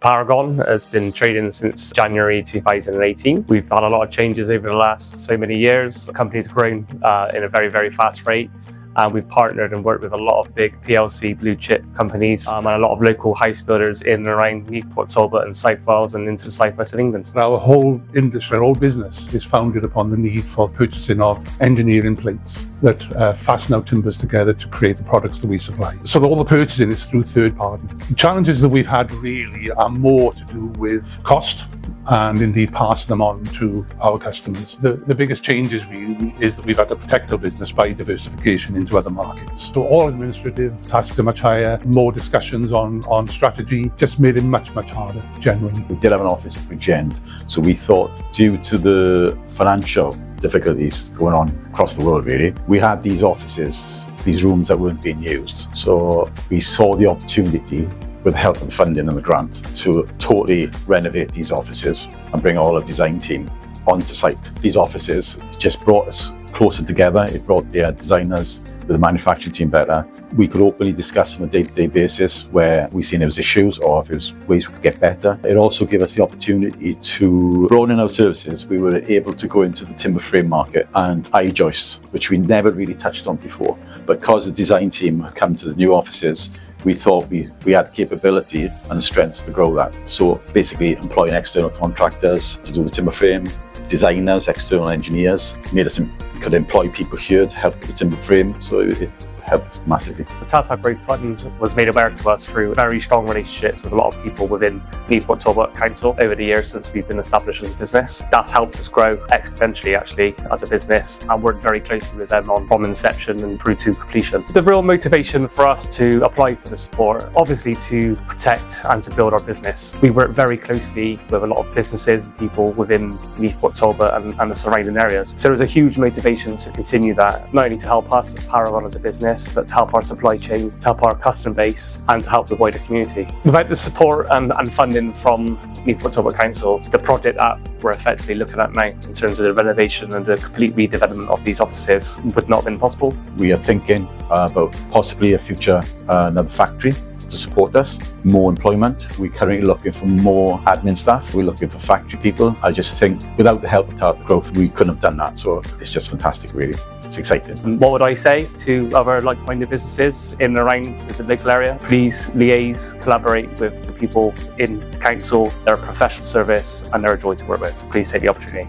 Paragon has been trading since January 2018. We've had a lot of changes over the last so many years. The company's grown in a very, very fast rate. And we've partnered and worked with a lot of big PLC blue chip companies and a lot of local house builders in and around Newport, Talbot and South Wales and into the southwest of England. Our whole industry, our whole business is founded upon the need for purchasing of engineering plates that fasten our timbers together to create the products that we supply. So all the purchasing is through third parties. The challenges that we've had really are more to do with cost and indeed passing them on to our customers. The biggest changes really is that we've had to protect our business by diversification into other markets. So all administrative tasks are much higher, more discussions on strategy, just made it much, much harder generally. We did have an office at Bridgend, so we thought due to the financial difficulties going on across the world really, we had these offices, these rooms that weren't being used. So we saw the opportunity with the help of the funding and the grant to totally renovate these offices and bring all our design team onto site. These offices just brought us closer together. It brought the designers with the manufacturing team better. We could openly discuss on a day-to-day basis where we seen there was issues or if there was ways we could get better. It also gave us the opportunity to broaden our services. We were able to go into the timber frame market and I-joists, which we never really touched on before. But because the design team had come to the new offices, we thought we had the capability and the strength to grow that. So basically employing external contractors to do the timber frame, designers, external engineers, made us could employ people here to help with the timber frame. So it helped massively. The Tata Growth Fund was made aware to us through very strong relationships with a lot of people within Newport Talbot Council over the years since we've been established as a business. That's helped us grow exponentially actually as a business and worked very closely with them from inception and through to completion. The real motivation for us to apply for the support, obviously to protect and to build our business. We work very closely with a lot of businesses and people within Newport Talbot and the surrounding areas. So there's a huge motivation to continue that, not only to help us at Paragon as a business, but to help our supply chain, to help our customer base and to help the wider community. Without the support and funding from Newport Talbot Council, the project that we're effectively looking at now in terms of the renovation and the complete redevelopment of these offices would not have been possible. We are thinking about possibly a future another factory to support us, more employment. We're currently looking for more admin staff. We're looking for factory people. I just think without the help of Tata Growth, we couldn't have done that. So it's just fantastic, really. It's exciting. What would I say to other like-minded businesses in and around the local area? Please liaise, collaborate with the people in council. They're a professional service and they're a joy to work with. Please take the opportunity.